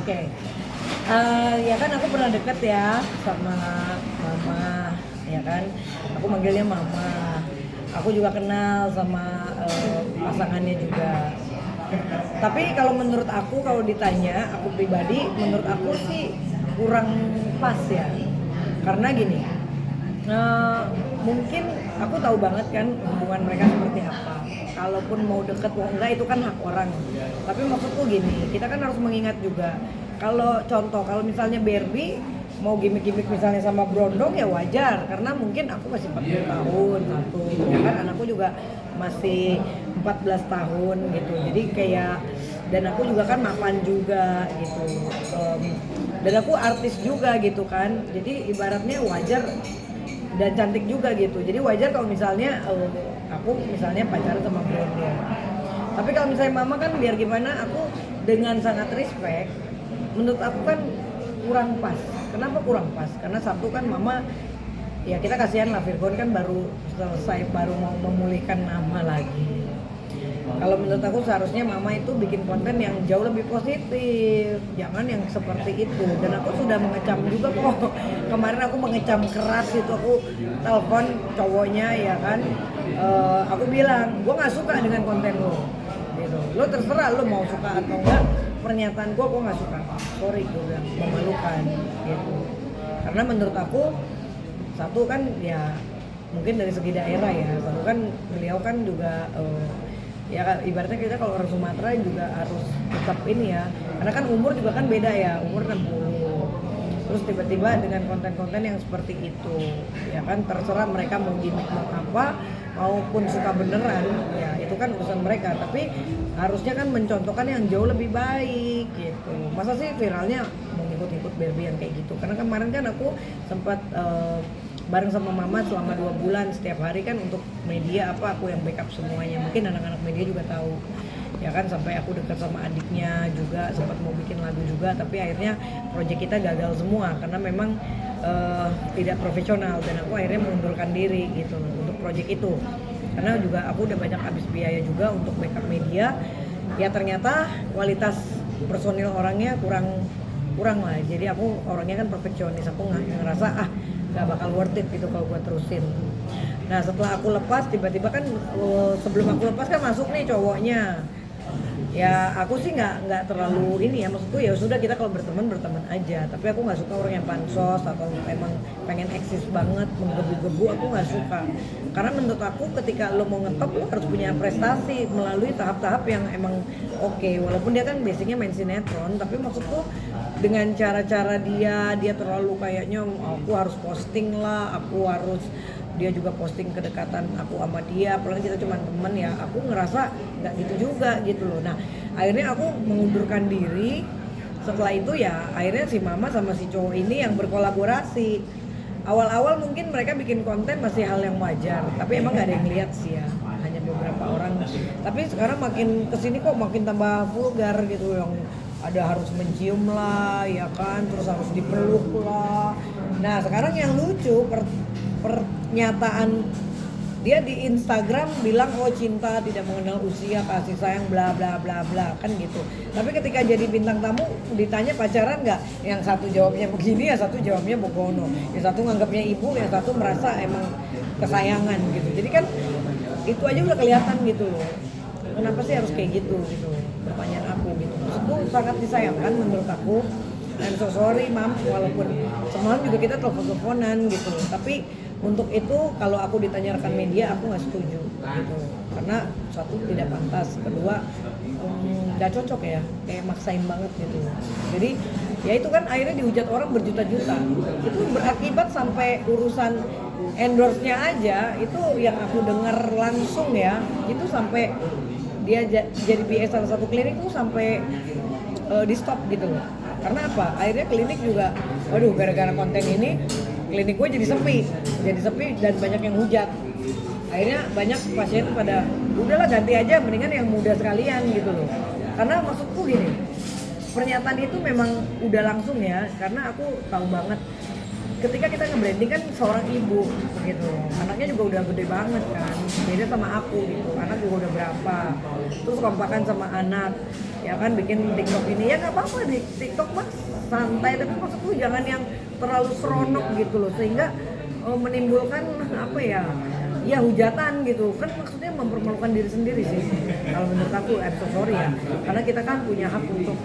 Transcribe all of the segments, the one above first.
Oke. Ya kan aku pernah deket ya sama mama, ya kan. Aku manggilnya mama. Aku juga kenal sama pasangannya juga. Tapi kalau menurut aku, kalau ditanya aku pribadi, menurut aku sih kurang pas ya. Karena gini, eh, mungkin aku tahu banget kan hubungan mereka seperti apa. Kalaupun mau deket mau enggak itu kan hak orang. Tapi maksudku gini, kita kan harus mengingat juga. Kalau contoh, kalau misalnya Barbie mau gimmick-gimmick misalnya sama Brondong ya wajar, karena mungkin aku masih 40 tahun satu, ya kan anakku juga masih 14 tahun gitu. Jadi kayak, dan aku juga kan mapan juga gitu. Dan aku artis juga gitu kan. Jadi ibaratnya wajar dan cantik juga gitu. Jadi wajar kalau misalnya aku misalnya pacaran sama Brondong. Tapi kalau misalnya mama kan biar gimana, aku dengan sangat respect. Menurut aku kan kurang pas. Kenapa kurang pas? Karena satu kan mama, ya kita kasihan lah, Virgon kan baru selesai, baru mau memulihkan nama lagi. Kalau menurut aku seharusnya mama itu bikin konten yang jauh lebih positif, jangan yang seperti itu. Dan aku sudah mengecam juga kok. Kemarin aku mengecam keras itu, aku telepon cowoknya ya kan. Aku bilang, gue nggak suka dengan konten lo. Gitu. Lo terserah lo mau suka atau enggak. Pernyataan gue nggak suka. Sorry, gue bilang memalukan. Gitu. Karena menurut aku satu kan ya mungkin dari segi daerah ya. Satu kan beliau kan juga ya ibaratnya kita kalau orang Sumatera juga harus tetap ini ya, karena kan umur juga kan beda ya, umur 60, terus tiba-tiba dengan konten-konten yang seperti itu ya kan, terserah mereka mau gimmick mau apa maupun suka beneran ya itu kan urusan mereka, tapi harusnya kan mencontohkan yang jauh lebih baik gitu. Masa sih viralnya mau ikut-ikut Barbie yang kayak gitu, karena kemarin kan aku sempat bareng sama mama selama 2 bulan setiap hari kan untuk media apa aku yang backup semuanya. Mungkin anak-anak media juga tahu ya kan, sampai aku dekat sama adiknya juga, sempat mau bikin lagu juga, tapi akhirnya proyek kita gagal semua karena memang tidak profesional, dan aku akhirnya mengundurkan diri gitu untuk proyek itu, karena juga aku udah banyak habis biaya juga untuk backup media. Ya ternyata kualitas personil orangnya kurang lah, jadi aku orangnya kan perfeksionis, aku ngerasa gak bakal worth it gitu kalau gue terusin. Nah setelah aku lepas, tiba-tiba kan sebelum aku lepas kan masuk nih cowoknya. Ya aku sih nggak terlalu ini ya, maksudku ya sudah, kita kalau berteman aja. Tapi aku nggak suka orang yang pansos atau emang pengen eksis banget, menggebu-gebu, aku nggak suka. Karena menurut aku ketika lo mau ngetop, lo harus punya prestasi melalui tahap-tahap yang emang oke. Walaupun dia kan basicnya main sinetron, tapi maksudku dengan cara-cara dia terlalu kayaknya aku harus posting lah, aku harus, dia juga posting kedekatan aku sama dia, apalagi kita cuma temen ya, aku ngerasa nggak gitu juga gitu loh. Nah akhirnya aku mengundurkan diri. Setelah itu ya akhirnya si mama sama si cowok ini yang berkolaborasi. Awal-awal mungkin mereka bikin konten masih hal yang wajar, tapi emang nggak ada yang lihat sih ya, hanya beberapa orang. Tapi sekarang makin kesini kok makin tambah vulgar gitu, yang ada harus mencium lah ya kan, terus harus dipeluk lah. Nah sekarang yang lucu pernyataan dia di Instagram bilang cinta tidak mengenal usia, kasih sayang bla bla bla bla kan gitu. Tapi ketika jadi bintang tamu ditanya pacaran nggak, yang satu jawabnya begini, yang satu jawabnya begono, yang satu nganggapnya ibu, yang satu merasa emang kesayangan gitu. Jadi kan itu aja udah kelihatan gitu loh. Kenapa sih harus kayak gitu gitu, pertanyaan aku gitu. Maksudku sangat disayangkan menurut aku. Dan so sorry mam, walaupun semalam juga kita telepon-teleponan gitu, tapi untuk itu kalau aku ditanya rekan media aku nggak setuju gitu, karena satu tidak pantas, kedua nggak cocok ya, kayak maksain banget gitu. Jadi ya itu kan akhirnya dihujat orang berjuta-juta, itu berakibat sampai urusan endorse-nya aja itu yang aku dengar langsung ya, itu sampai dia jadi PA salah satu klinik tuh sampai di stop gitu loh. Karena apa? Akhirnya klinik juga, waduh gara-gara konten ini klinik gue jadi sepi dan banyak yang hujat. Akhirnya banyak pasien pada udahlah ganti aja, mendingan yang muda sekalian gitu loh. Karena maksudku gini, pernyataan itu memang udah langsung ya, karena aku tahu banget ketika kita nge-branding kan seorang ibu gitu, anaknya juga udah gede banget kan, beda sama aku gitu, anak juga udah berapa, terus kompakan sama anak ya kan bikin TikTok ini ya nggak apa-apa di TikTok mah santai, tapi maksudku jangan yang terlalu seronok gitu loh sehingga menimbulkan apa ya hujatan gitu kan, maksudnya mempermalukan diri sendiri sih kalau menurut aku. I'm so sorry ya, karena kita kan punya hak untuk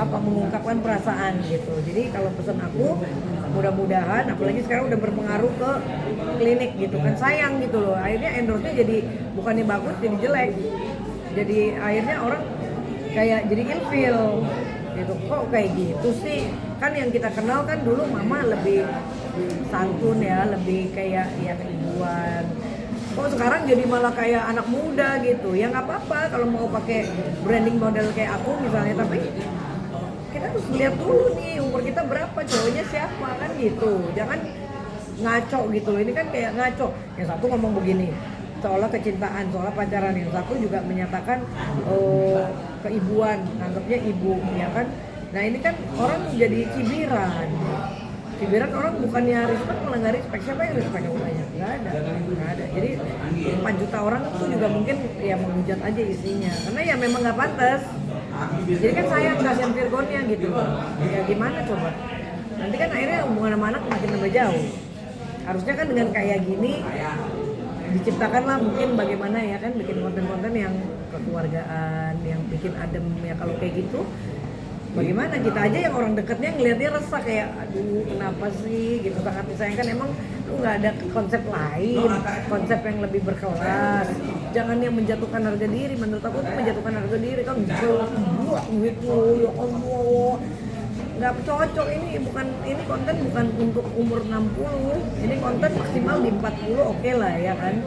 mengungkapkan perasaan gitu. Jadi kalau pesan aku mudah-mudahan, apalagi sekarang udah berpengaruh ke klinik gitu kan, sayang gitu loh, akhirnya endorse-nya jadi bukannya bagus jadi jelek, jadi akhirnya orang kayak jadi ilfeel gitu. Kok kayak gitu sih, kan yang kita kenal kan dulu mama lebih santun ya, lebih kayak ya keibuan. Kok sekarang jadi malah kayak anak muda gitu. Ya nggak apa-apa kalau mau pakai branding model kayak aku misalnya, tapi kita harus lihat dulu nih umur kita berapa, cowoknya siapa kan gitu. Jangan ngaco gitu loh, ini kan kayak ngaco. Yang satu ngomong begini seolah kecintaan, seolah pacaran, yang satu juga menyatakan keibuan, anggapnya ibu ya kan. Nah ini kan orang jadi cibiran orang, bukannya respect malah nggak respect. Siapa yang respect yang banyak? Nggak ada. Jadi 4 juta orang itu juga mungkin ya menghujat aja isinya, karena ya memang nggak pantas. Jadi kan sayang kasihan Virgonnya gitu. Ya gimana coba? Nanti kan akhirnya hubungan sama anak makin tambah jauh. Harusnya kan dengan kayak gini diciptakanlah mungkin bagaimana ya kan, bikin konten-konten yang kekeluargaan, yang bikin adem ya. Kalau kayak gitu bagaimana kita aja yang orang dekatnya ngelihatnya resah kayak aduh kenapa sih gitu, sangat disayangkan. Emang lu nggak ada konsep lain, konsep yang lebih berkelas, jangan yang menjatuhkan harga diri. Menurut aku tuh menjatuhkan harga diri kan buat gitu ya Allah, nggak cocok. Ini konten bukan untuk umur 60, ini konten maksimal di 40 oke lah ya kan.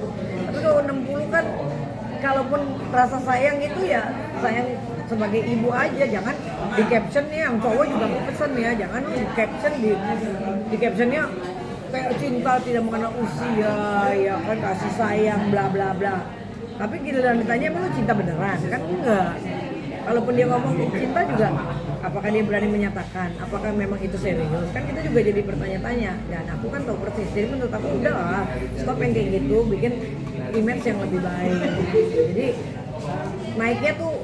Tapi kalau 60 kan, kalaupun rasa sayang itu ya sayang sebagai ibu aja, jangan di captionnya yang cowok juga mau pesen ya, jangan di caption di captionnya kayak cinta tidak mengenal usia ya kan, kasih sayang bla bla bla. Tapi giliran ditanya emang lu cinta beneran kan, enggak. Kalaupun dia ngomong cinta juga, apakah dia berani menyatakan, apakah memang itu serius, kan kita juga jadi bertanya-tanya. Dan aku kan tahu persis, jadi menurut aku udah lah, stop yang kayak gitu, bikin image yang lebih baik. Jadi naiknya tuh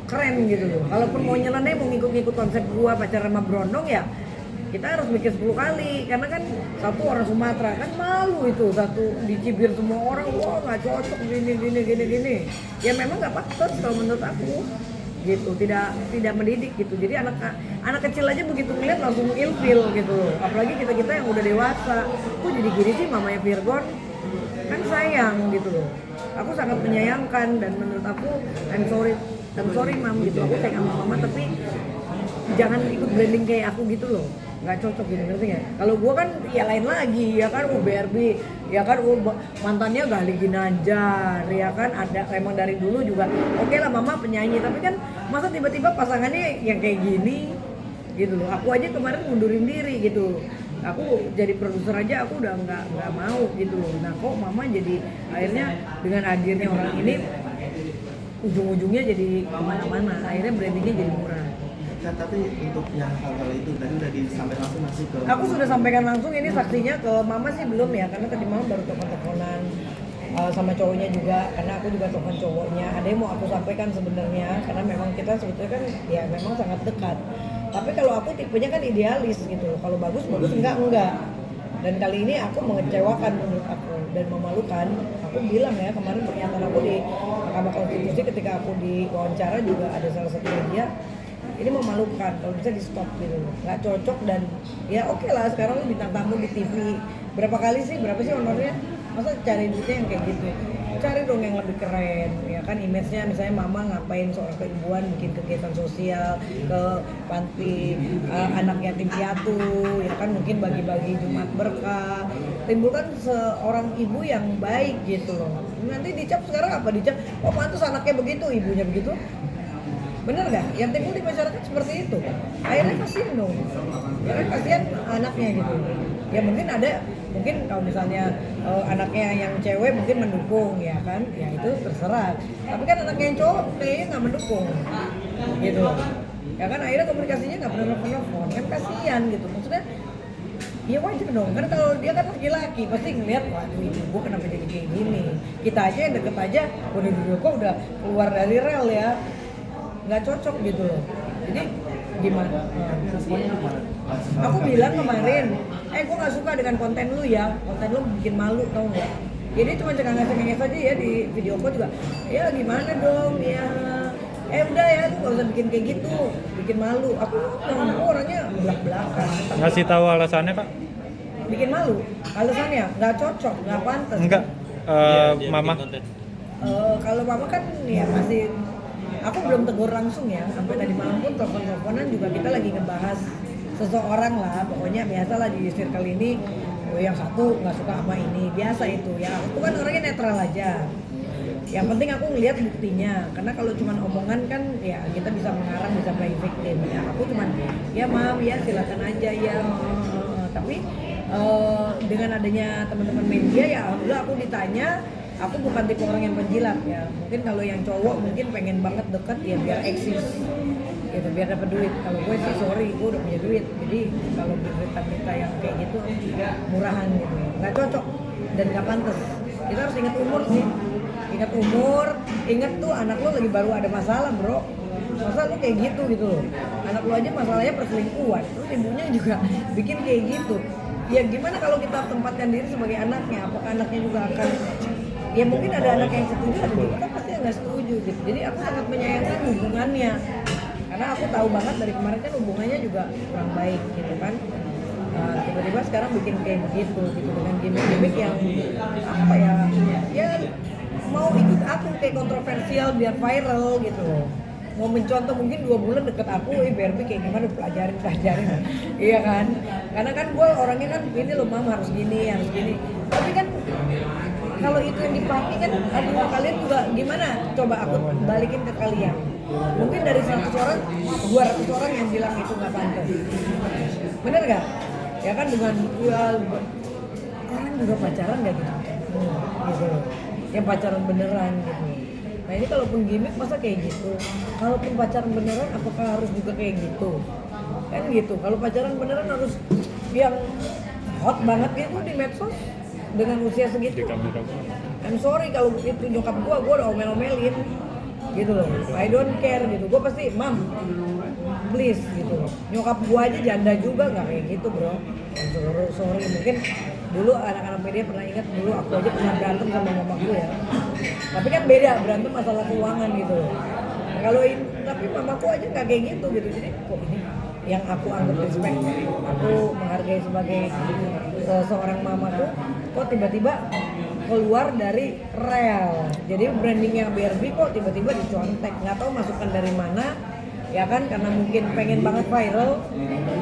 keren gitu loh. Kalaupun mau nyeleneh, mau ngikut-ngikut konsep gua pacaran sama Brondong ya kita harus mikir 10 kali, karena kan satu orang Sumatera kan malu itu, satu dicibir semua orang, wah nggak cocok gini. Ya memang nggak pantas kalau menurut aku gitu, tidak mendidik gitu. Jadi anak kecil aja begitu ngeliat langsung ilfil gitu loh, apalagi kita yang udah dewasa. Kok jadi gini sih mamanya Virgon, kan sayang gitu loh. Aku sangat menyayangkan dan menurut aku I'm sorry mam gitu, aku sayang sama mama, tapi jangan ikut branding kayak aku gitu loh, nggak cocok gitu, ngerti nggak? Kalau gua kan ya lain lagi ya kan, BRB ya kan, mantannya Gali Ginanjar ya kan, ada emang dari dulu juga oke lah mama penyanyi, tapi kan masa tiba-tiba pasangannya yang kayak gini gitu loh. Aku aja kemarin mundurin diri gitu, aku jadi produser aja aku udah nggak mau gitu loh. Nah kok mama jadi akhirnya dengan hadirnya orang ini ujung-ujungnya jadi kemana-mana, akhirnya brandingnya jadi murah. Nah, tapi untuk yang hal-hal itu tadi udah disampaikan langsung masih ke... Aku sudah sampaikan langsung, ini saksinya ke mama sih belum ya, karena tadi malam baru telepon-teleponan sama cowoknya juga, karena aku juga telepon cowoknya. Ada yang mau aku sampaikan sebenarnya, karena memang kita sebetulnya kan ya memang sangat dekat. Tapi kalau aku tipenya kan idealis gitu loh, kalau bagus enggak. Dan kali ini aku mengecewakan menurut aku dan memalukan. Aku bilang ya kemarin pernyataan aku di Mahkamah Konstitusi ketika aku diwawancara juga ada salah satu media, ini memalukan, kalau bisa di stop gitu, nggak cocok. Dan ya oke lah, sekarang lu bintang tamu di TV berapa sih honornya, masa cari duitnya yang kayak gitu, cari dong yang lebih keren ya kan. Image-nya misalnya mama ngapain seorang keibuan, bikin kegiatan sosial ke panti anak yatim piatu ya kan, mungkin bagi-bagi Jumat berkah, timbulkan seorang ibu yang baik gitu loh. Nanti dicap sekarang apa, dicap oh pantas anaknya begitu, ibunya begitu. Bener nggak? Yang timbul di masyarakat seperti itu. Akhirnya kasihan dong. Ya kan kasihan anaknya gitu. Ya mungkin kalau misalnya anaknya yang cewek mungkin mendukung ya kan, ya itu terserah. Tapi kan anaknya yang cowok kayaknya nggak mendukung, gitu. Ya kan akhirnya komunikasinya nggak pernah nelfon, kan kasihan gitu. Maksudnya ya wajar dong, kan kalau dia kan laki-laki pasti ngeliat, waduh ibu gua kenapa jadi kayak gini. Kita aja yang deket aja, udah kok udah keluar dari rel ya. nggak cocok gitu loh. Jadi gimana? Responnya gimana? Aku bilang kemarin, gue nggak suka dengan konten lu ya, konten lu bikin malu tau nggak? Jadi cuma cengang-cengeng aja ya di video call juga. Ya gimana dong ya? Udah ya, lu nggak usah bikin kayak gitu, bikin malu. Aku orangnya belak-belakan. Ngasih tahu alasannya kak? Bikin malu, alasannya nggak cocok, nggak pantas. Enggak, mama. Kalau mama kan ya masih, aku belum tegur langsung ya, sampai tadi malam pun telepon-teleponan juga kita lagi ngebahas seseorang lah, pokoknya biasalah di circle ini, yang satu nggak suka sama ini, biasa itu ya, aku kan orangnya netral aja. Yang penting aku ngelihat buktinya, karena kalau cuma omongan kan ya kita bisa mengarang, bisa play victim ya. Aku cuma ya mam ya silakan aja ya, tapi dengan adanya teman-teman media ya alhamdulillah aku ditanya. Aku bukan tipe orang yang penjilat ya. Mungkin kalau yang cowok mungkin pengen banget deket ya biar eksis gitu, biar dapat duit. Kalau gue sih sorry, gue udah punya duit. Jadi kalau berita-berita yang kayak gitu murahan gitu, nggak cocok dan nggak pantas. Kita harus ingat umur sih. Ingat umur, ingat tuh anak lo lagi baru ada masalah bro. Masa lu kayak gitu loh. Anak lo aja masalahnya perselingkuhan, terus ibunya juga bikin kayak gitu. Ya gimana kalau kita tempatkan diri sebagai anaknya? Apakah anaknya juga akan, ya mungkin ada anak yang setuju, ada juga kan pasti yang nggak setuju gitu. Jadi aku sangat menyayangkan hubungannya, karena aku tahu banget dari kemarin kan hubungannya juga kurang baik gitu kan. Tiba-tiba sekarang bikin kayak begitu gitu, dengan gimmick-gimmick yang apa ya mau ikut aku kayak kontroversial biar viral gitu loh. Mau mencontoh mungkin 2 bulan deket aku, BRB kayak gimana, pelajarin iya kan, karena kan gue orangnya kan ini loh mam harus gini, tapi kan kalau itu yang dipakai kan aduh kalian juga gimana, coba aku balikin ke kalian, mungkin dari 100 orang 200 orang yang bilang itu nggak pantas, bener gak? Ya kan dengan orang juga pacaran gak gitu, gitu loh, yang pacaran beneran gitu. Nah ini kalaupun gimmick masa kayak gitu, kalaupun pacaran beneran apakah harus juga kayak gitu? Kan gitu, kalau pacaran beneran harus yang hot banget gitu di medsos dengan usia segitu. I'm sorry kalau itu nyokap gua udah omel-omelin gitu loh, I don't care gitu, gua pasti mam please gitu loh. Nyokap gua aja janda juga nggak kayak gitu bro. Sorry mungkin dulu anak-anak media pernah ingat dulu aku aja pernah berantem sama mamaku ya, tapi kan beda berantem masalah keuangan gitu loh. Nah, kalau ini tapi mamaku aja nggak kayak gitu, jadi kok ini yang aku anggap respect, aku menghargai sebagai seorang mamaku, kok tiba-tiba keluar dari rel, jadi brandingnya BRB kok tiba-tiba dicontek, nggak tahu masukan dari mana ya kan, karena mungkin pengen banget viral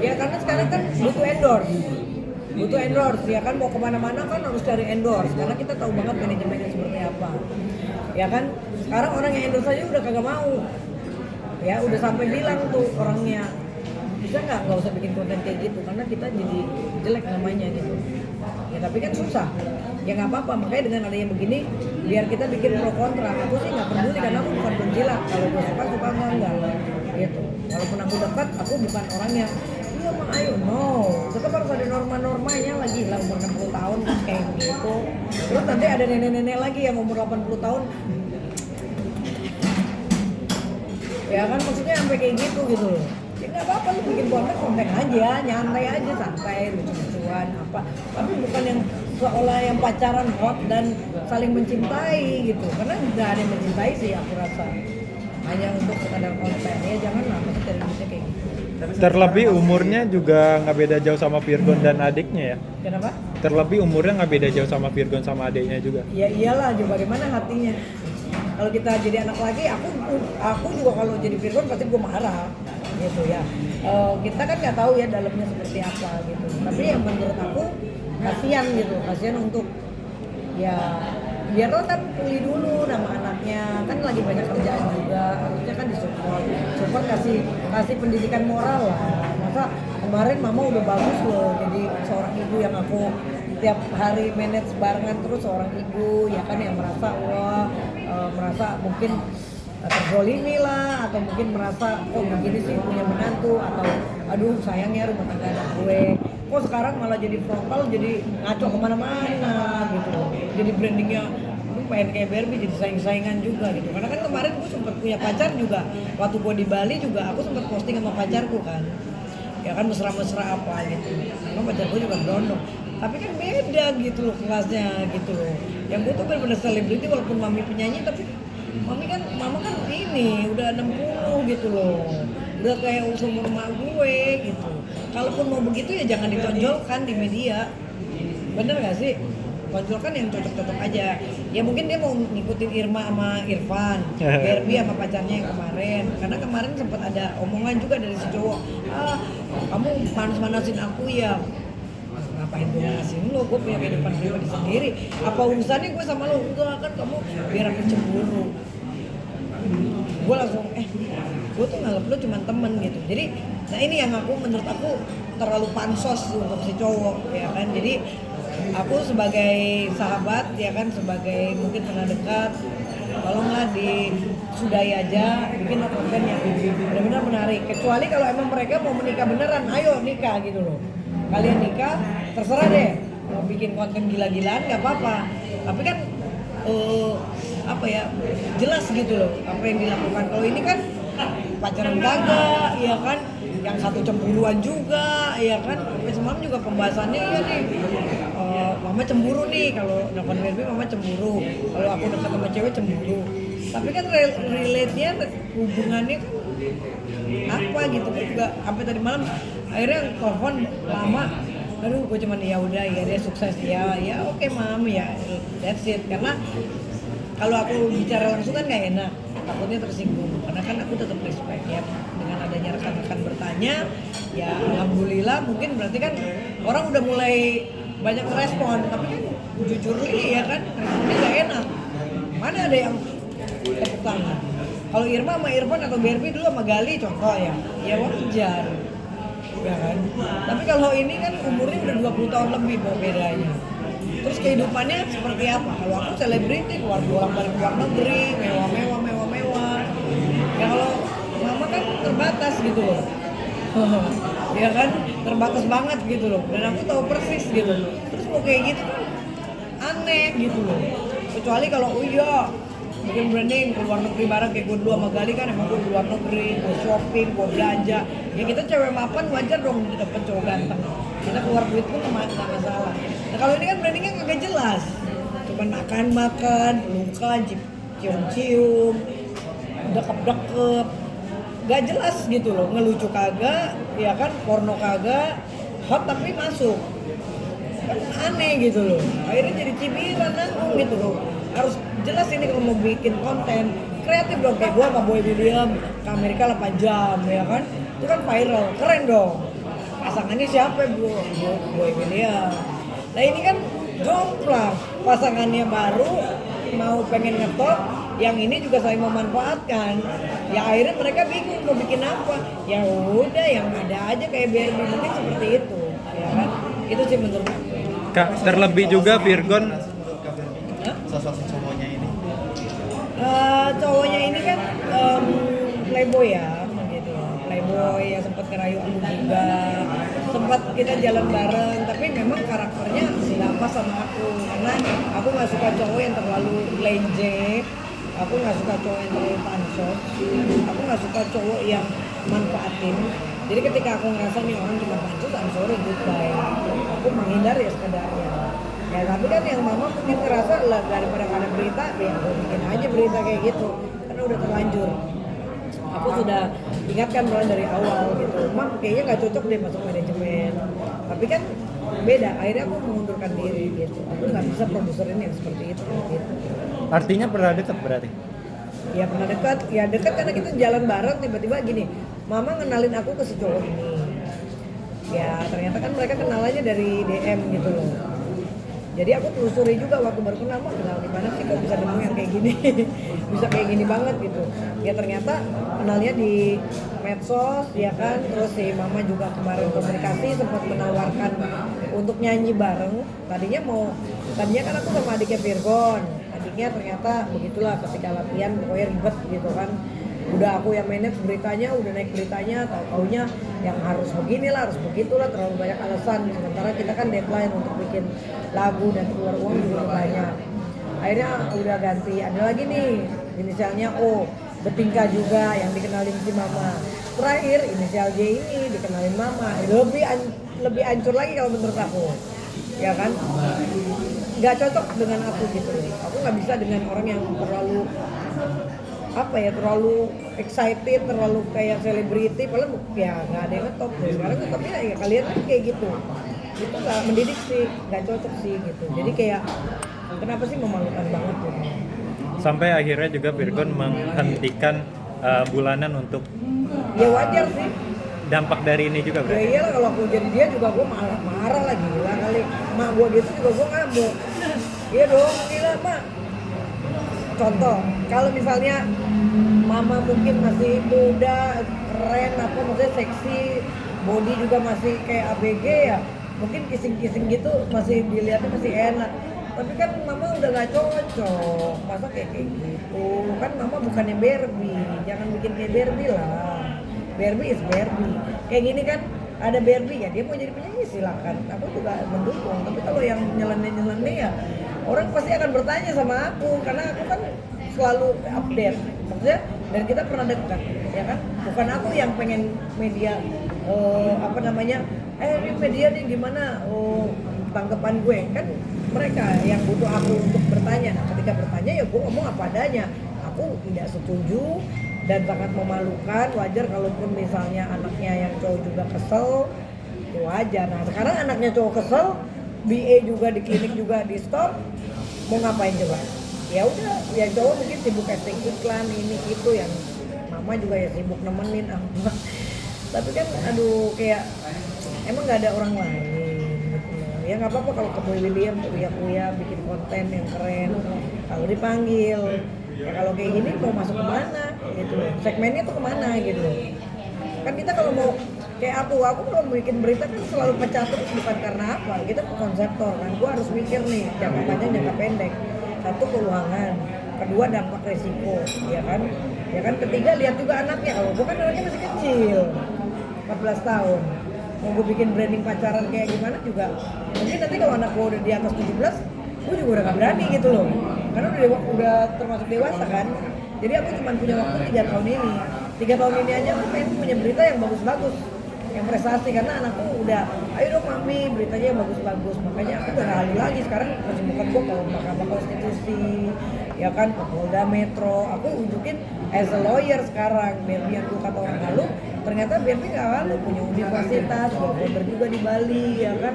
ya, karena sekarang kan butuh endorse ya kan, mau kemana-mana kan harus cari endorse, karena kita tahu banget manajemennya seperti apa ya kan. Sekarang orang yang endorse aja udah kagak mau ya, udah sampai bilang tuh orangnya, bisa nggak usah bikin konten kayak gitu karena kita jadi jelek namanya gitu ya, tapi kan susah ya, nggak apa-apa. Makanya dengan adanya begini biar kita bikin pro kontra, aku sih nggak peduli karena aku bukan penjilat, kalau gue suka enggak gitu. Walaupun aku dekat, aku bukan orangnya iya mah ayo, no, tetap harus ada norma-normanya lagi lah. Umur 60 tahun kayak gitu, terus nanti ada nenek-nenek lagi yang umur 80 tahun ya kan, maksudnya sampai kayak gitu loh. Ya nggak apa-apa, lu bikin konten aja, nyantai aja, santai, lucu-lucuan apa, tapi bukan yang seolah yang pacaran hot dan saling mencintai gitu, karena nggak ada yang mencintai sih aku rasa, hanya untuk sekadar konten ya, janganlah maksudnya cari duitnya kayak gitu. Terlebih umurnya juga nggak beda jauh sama Virgon dan adiknya ya. Kenapa? Terlebih umurnya nggak beda jauh sama Virgon sama adiknya juga. Ya iyalah, juga bagaimana hatinya. Kalau kita jadi anak lagi, aku juga kalau jadi Virgon pasti gue marah gitu ya. Kita kan nggak tahu ya dalamnya seperti apa gitu. Tapi yang menurut aku kasihan untuk ya biar lo kan pulih dulu nama anaknya, kan lagi banyak kerjaan juga, harusnya kan disupport, kasih pendidikan moral lah. Masa kemarin mama udah bagus loh jadi seorang ibu yang aku tiap hari manage barengan terus, seorang ibu ya kan yang merasa merasa mungkin terzolimi lah, atau mungkin merasa kok begini sih punya menantu, atau aduh sayangnya rumah tangga anak gue, kok sekarang malah jadi frontal, jadi ngaco kemana-mana gitu loh, jadi brandingnya pengen kayak Barbie jadi saing-saingan juga gitu. Karena kan kemarin gue sempat punya pacar juga, waktu gue di Bali juga aku sempat posting sama pacarku kan, ya kan mesra-mesra apa gitu. Karena pacar gue juga berondong. Tapi kan beda gitu loh kelasnya gitu loh. Yang gue tuh bener-bener selebriti walaupun mami penyanyi, tapi mama kan ini udah 60 gitu loh. Udah kayak umur emak gue gitu. Kalaupun mau begitu ya jangan ditonjolkan di media. Bener gak sih? Tonjolkan yang cocok-cocok aja. Ya mungkin dia mau ngikutin Irma sama Irfan, Barbie sama pacarnya yang kemarin. Karena kemarin sempat ada omongan juga dari si cowok, kamu panas-panasin aku ya. Ngapain gue ngasihin lo, gue punya kehidupan pribadi sendiri. Apa urusannya gue sama lo? Enggak kan, kamu biar aku cemburu. Gue langsung gue tuh nganggap lo cuma temen gitu. Jadi nah ini yang menurut aku terlalu pansos untuk si cowok ya kan. Jadi aku sebagai sahabat ya kan, sebagai mungkin pernah dekat, tolonglah disudahi aja, bikin konten yang benar-benar menarik. Kecuali kalau emang mereka mau menikah beneran, ayo nikah gitu loh. Kalian nikah, terserah deh. Mau bikin konten gila-gilaan nggak apa-apa. Tapi kan jelas gitu loh apa yang dilakukan. Kalau ini kan pacaran kagak, ya kan, yang satu cemburuan juga, ya kan. Sampai semalam juga pembahasannya ya nih, mama cemburu nih kalau nonton Barbie, mama cemburu kalau aku dekat sama cewek cemburu. Tapi kan relate-nya, hubungannya kan apa gitu. Gue juga sampai tadi malam akhirnya telepon lama, aduh gue cuman ya udah ya dia sukses ya oke mam ya that's it. Karena kalau aku bicara langsung kan nggak enak, takutnya tersinggung. Karena kan aku tetap respect ya, dengan adanya rekan-rekan bertanya ya alhamdulillah. Mungkin berarti kan orang udah mulai banyak merespon, tapi kan jujur nih ya kan, responnya nggak enak. Mana ada yang tepuk tangan. Kalau Irma sama Irfan atau Barbie dulu sama Gali contoh ya wajar ya kan. Tapi kalau ini kan umurnya udah 20 tahun lebih bedanya. Terus kehidupannya seperti apa? Kalau aku selebriti, keluar balik keluar negeri, mewah. Ya kalau mama kan terbatas gitu loh. Ya kan, terbatas banget gitu loh. Dan aku tahu persis gitu loh. Terus mau kayak gitu kan aneh gitu loh. Kecuali kalau bikin branding ke luar negeri bareng kayak gue dulu sama Gali kan, emang gue luar negeri, gue shopping, gue belanja. Ya kita cewek mapan wajar dong dapet cowok ganteng. Kita keluar duit pun nggak masalah. Nah kalau ini kan brandingnya kagak jelas. Cuman makan, pelukan, cium-cium, dekep-dekep. Gak jelas gitu loh, ngelucu kagak, ya kan, porno kagak, hot tapi masuk. Kan aneh gitu loh. Akhirnya jadi cibiran nanggung gitu loh. Harus jelas ini kalau mau bikin konten kreatif dong, kayak gue sama Boy William ke Amerika 8 jam ya kan, itu kan viral, keren dong. Pasangannya siapa? Boy William. Nah ini kan jomplang, pasangannya baru mau pengen ngetop, yang ini juga saling memanfaatkan. Ya akhirnya mereka bingung mau bikin apa. Ya udah yang ada aja kayak Barbie, mungkin seperti itu ya kan. Itu sih menurut aku. Kak, terlebih juga Virgon sosok si cowoknya ini. Cowoknya ini kan playboy ya, gitu. Playboy ya, sempat ngerayu aku juga, sempat kita jalan bareng. Tapi memang karakternya nggak pas sama aku, karena aku nggak suka cowok yang terlalu lenje, aku nggak suka cowok yang terlalu pansos, aku nggak suka cowok yang manfaatin. Jadi ketika aku ngerasa nih orang cuma pansos, I'm sorry, goodbye. Aku menghindar ya sekedarnya. Ya tapi kan yang mama mungkin ngerasa lah, daripada ada berita, ya aku bikin aja berita kayak gitu. Karena udah terlanjur. Aku sudah ingatkan mulai dari awal gitu. Mak kayaknya nggak cocok deh masuk manajemen. Tapi kan beda, akhirnya aku mengundurkan diri gitu. Aku nggak bisa produserin yang seperti itu gitu. artinya pernah dekat berarti? Ya pernah dekat, ya dekat karena kita jalan bareng, tiba-tiba gini, mama ngenalin aku ke si cowok ini. Ya ternyata kan mereka kenalannya dari DM gitu loh. Jadi aku telusuri juga waktu baru kenal, kenal di mana sih kok bisa nemu yang kayak gini, bisa kayak gini banget gitu. Ya ternyata kenalnya di medsos, ya kan. Terus si mama juga kemarin komunikasi sempat menawarkan untuk nyanyi bareng. Tadinya kan aku sama adiknya Virgon. Adiknya ternyata begitulah ketika latihan pokoknya ribet gitu kan. Udah aku yang manage beritanya, udah naik beritanya, taunya yang harus beginilah, harus begitulah, terlalu banyak alasan. Sementara kita kan deadline untuk bikin lagu dan keluar uang juga banyak. akhirnya udah ganti, ada lagi nih inisialnya O, Betingka juga yang dikenalin si mama. Terakhir inisial J ini dikenalin mama. Lebih hancur lagi kalau menurut aku, ya kan? Nggak cocok dengan aku gitu. Aku nggak bisa dengan orang yang terlalu terlalu excited, terlalu kayak selebriti, padahal ya nggak ada yang ngetop. Sekarang ngetopnya ya kalian kan kayak gitu. Itu nggak mendidik sih, nggak cocok sih gitu. Jadi kayak kenapa sih memalukan banget gitu. Sampai akhirnya juga Virgon menghentikan bulanan untuk Ya wajar sih. dampak dari ini juga Ya berarti. iyalah kalau aku jadi dia juga gue marah lagi, gila kali. Mak gue gitu juga gue ngamuk. Iya dong, gila mak. Contoh, kalau misalnya mama mungkin masih muda, keren, maksudnya seksi, body juga masih kayak ABG ya, mungkin kissing-kissing gitu masih dilihatnya masih enak. Tapi kan mama udah gak cocok, masa kayak gitu. Kan mama bukannya Barbie, jangan bikin kayak Barbie lah. Barbie is Barbie. Kayak gini kan ada Barbie ya, dia mau jadi penyanyi silakan. Aku juga mendukung. Tapi kalau yang nyeleneh ya orang pasti akan bertanya sama aku karena aku kan selalu update. Maksudnya dan kita pernah dekat, ya kan? Bukan aku yang pengen media ini media nih gimana tanggapan gue kan mereka yang butuh aku untuk bertanya. Nah, ketika bertanya ya gue ngomong apa adanya. Aku tidak setuju dan sangat memalukan. Wajar kalaupun misalnya anaknya yang cowok juga kesel, itu wajar. Nah sekarang anaknya cowok kesel, BA juga di klinik juga di stop, mau ngapain coba? Ya udah, ya cowok mungkin sibuk casting iklan ini itu, yang mama juga ya sibuk nemenin apa. Tapi kan aduh kayak emang nggak ada orang lain gitu loh. Ya nggak apa-apa kalau ke Boy William kuya bikin konten yang keren, kalau dipanggil. Ya kalau kayak gini mau masuk kemana gitu loh, segmennya tuh kemana gitu loh. Kan kita kalau mau kayak aku kalau bikin berita kan selalu pecah terus, bukan karena apa, kita konseptor kan, gua harus mikir nih jangka panjang jangka pendek. Satu, keuangan, kedua dampak resiko, ya kan, ketiga lihat juga anaknya. Kalau gua kan anaknya masih kecil 14 tahun, mau gue bikin branding pacaran kayak gimana juga mungkin nanti kalau anak gue udah di atas 17 gue juga udah gak berani gitu loh, karena udah termasuk dewasa kan. Jadi aku cuma punya waktu 3 tahun ini. 3 tahun ini aja aku pengen punya berita yang bagus-bagus, yang prestasi, karena anakku udah ayo dong mami beritanya yang bagus-bagus. Makanya aku udah halu lagi sekarang kesibukan gue ke Mahkamah Konstitusi, ya kan, ke Polda Metro. Aku unjukin as a lawyer sekarang. Barbie yang gue kata orang halu, ternyata Barbie gak halu, punya universitas, founder juga di Bali, ya kan,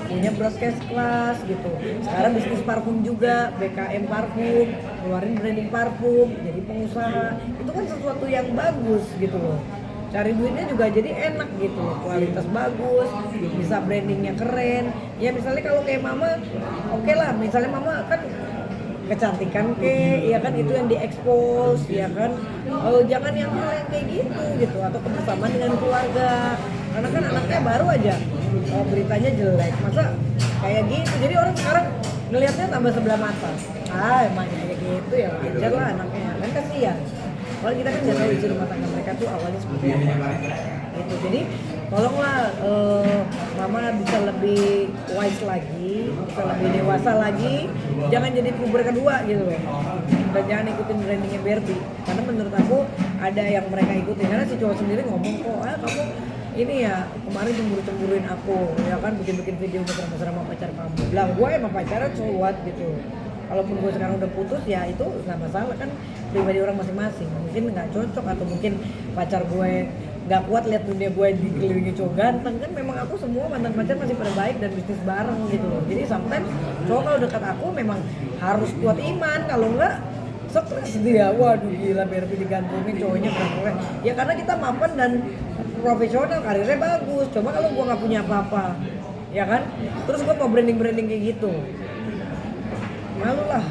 punya broadcast class gitu. Sekarang bisnis parfum juga, BKM Parfum, keluarin branding parfum, jadi pengusaha. Itu kan sesuatu yang bagus gitu loh. Cari duitnya juga jadi enak gitu loh, kualitas bagus, bisa brandingnya keren. Ya misalnya kalau kayak mama, oke lah, misalnya mama kan kecantikan ya kan, itu yang diekspos, ya kan. Jangan yang hal yang kayak gitu atau kebersamaan dengan keluarga, karena kan anaknya baru aja beritanya jelek, masa kayak gitu. Jadi orang sekarang ngelihatnya tambah sebelah mata. Emang kayak gitu ya wajar lah anaknya, kan kasihan. Kalau kita kan nggak tahu isi rumah tangga mereka tuh awalnya seperti apa gitu. Jadi tolonglah mama bisa lebih wise lagi, bisa lebih dewasa lagi, jangan jadi puber kedua gitu loh. Dan jangan ikutin brandingnya Barbie, karena menurut aku ada yang mereka ikutin. Karena si cowok sendiri ngomong kok, kamu ini ya kemarin cemburu-cemburuin aku, ya kan, bikin-bikin video mesra-mesra sama pacar kamu. Bilang gue emang pacaran so what gitu. Kalaupun gue sekarang udah putus ya itu nggak masalah, kan pribadi orang masing-masing. Mungkin nggak cocok atau mungkin pacar gue nggak kuat lihat dunia gue dikelilingi cowok ganteng. Kan memang aku semua mantan pacar masih pada baik dan bisnis bareng gitu loh. Jadi sometimes cowok kalau dekat aku memang harus kuat iman, kalau nggak stres dia. Waduh gila, Barbie digantungin cowoknya berapa. Ya karena kita mapan dan profesional, karirnya bagus. Coba kalau gue nggak punya apa-apa, ya kan, terus gue mau branding kayak gitu, malu lah.